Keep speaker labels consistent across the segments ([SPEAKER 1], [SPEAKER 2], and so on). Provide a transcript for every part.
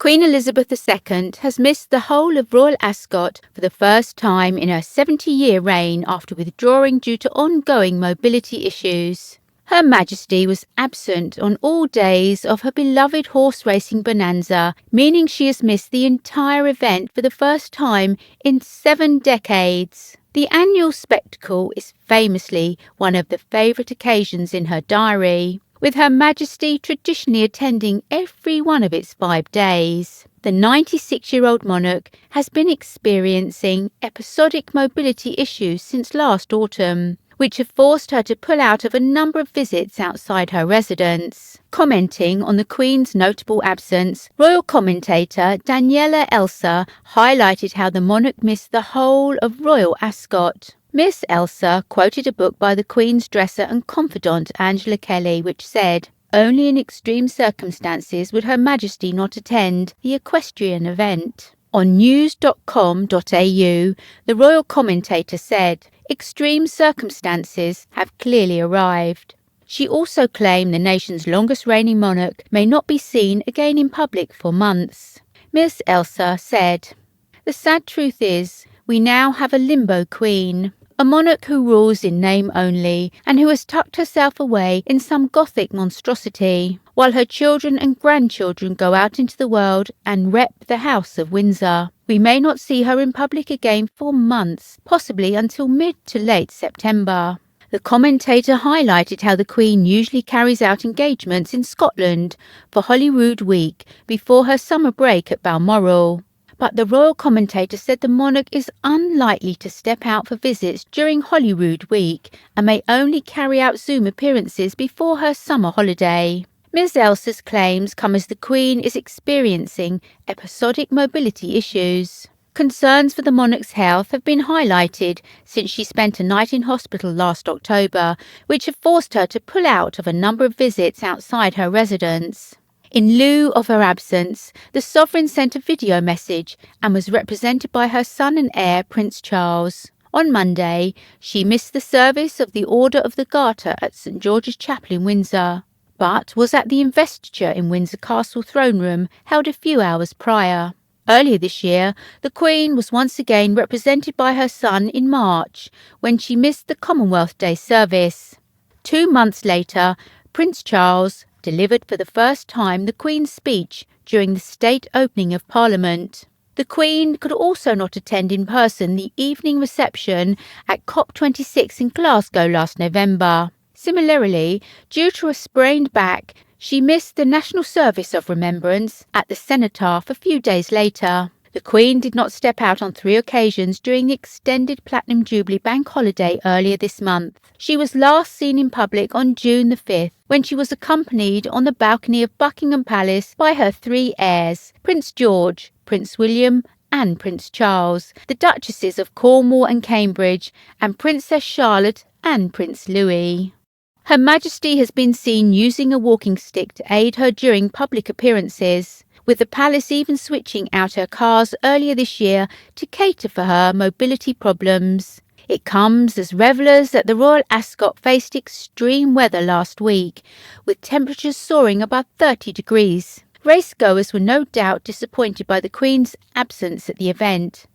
[SPEAKER 1] Queen Elizabeth II has missed the whole of Royal Ascot for the first time in her 70-year reign after withdrawing due to ongoing mobility issues. Her Majesty was absent on all days of her beloved horse racing bonanza, meaning she has missed the entire event for the first time in 7 decades. The annual spectacle is famously one of the favourite occasions in her diary, with Her Majesty traditionally attending every one of its 5 days. The 96-year-old monarch has been experiencing episodic mobility issues since last autumn, which have forced her to pull out of a number of visits outside her residence. Commenting on the Queen's notable absence, royal commentator Daniela Elser highlighted how the monarch missed the whole of Royal Ascot. Miss Elser quoted a book by the Queen's dresser and confidant Angela Kelly, which said, "Only in extreme circumstances would Her Majesty not attend the equestrian event." On news.com.au, the royal commentator said, "Extreme circumstances have clearly arrived." She also claimed the nation's longest reigning monarch may not be seen again in public for months. Miss Elser said, "The sad truth is, we now have a limbo queen, a monarch who rules in name only and who has tucked herself away in some Gothic monstrosity, while her children and grandchildren go out into the world and rep the House of Windsor. We may not see her in public again for months, possibly until mid to late September." The commentator highlighted how the Queen usually carries out engagements in Scotland for Holyrood Week before her summer break at Balmoral. But the royal commentator said the monarch is unlikely to step out for visits during Holyrood Week and may only carry out Zoom appearances before her summer holiday. Ms. Elser's claims come as the Queen is experiencing episodic mobility issues. Concerns for the monarch's health have been highlighted since she spent a night in hospital last October, which have forced her to pull out of a number of visits outside her residence. In lieu of her absence, the sovereign sent a video message and was represented by her son and heir, Prince Charles. On Monday, she missed the service of the Order of the Garter at St George's Chapel in Windsor, but was at the investiture in Windsor Castle throne room held a few hours prior. Earlier this year, the Queen was once again represented by her son in March, when she missed the Commonwealth Day service. 2 months later, Prince Charles delivered for the first time the Queen's speech during the state opening of Parliament. The Queen could also not attend in person the evening reception at COP26 in Glasgow last November. Similarly, due to a sprained back, she missed the National Service of Remembrance at the Cenotaph a few days later. The Queen did not step out on 3 occasions during the extended Platinum Jubilee bank holiday earlier this month. She was last seen in public on June the 5th, when she was accompanied on the balcony of Buckingham Palace by her 3 heirs, Prince George, Prince William and Prince Charles, the Duchesses of Cornwall and Cambridge, and Princess Charlotte and Prince Louis. Her Majesty has been seen using a walking stick to aid her during public appearances, with the palace even switching out her cars earlier this year to cater for her mobility problems. It comes as revellers at the Royal Ascot faced extreme weather last week, with temperatures soaring above 30 degrees. Racegoers were no doubt disappointed by the Queen's absence at the event,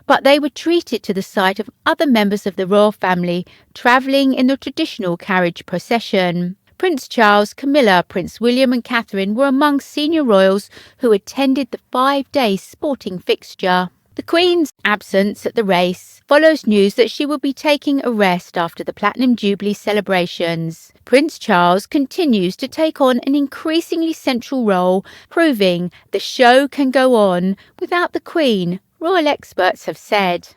[SPEAKER 1] but they were treated to the sight of other members of the royal family travelling in the traditional carriage procession. Prince Charles, Camilla, Prince William and Catherine were among senior royals who attended the 5-day sporting fixture. The Queen's absence at the race follows news that she will be taking a rest after the Platinum Jubilee celebrations. Prince Charles continues to take on an increasingly central role, proving the show can go on without the Queen, royal experts have said.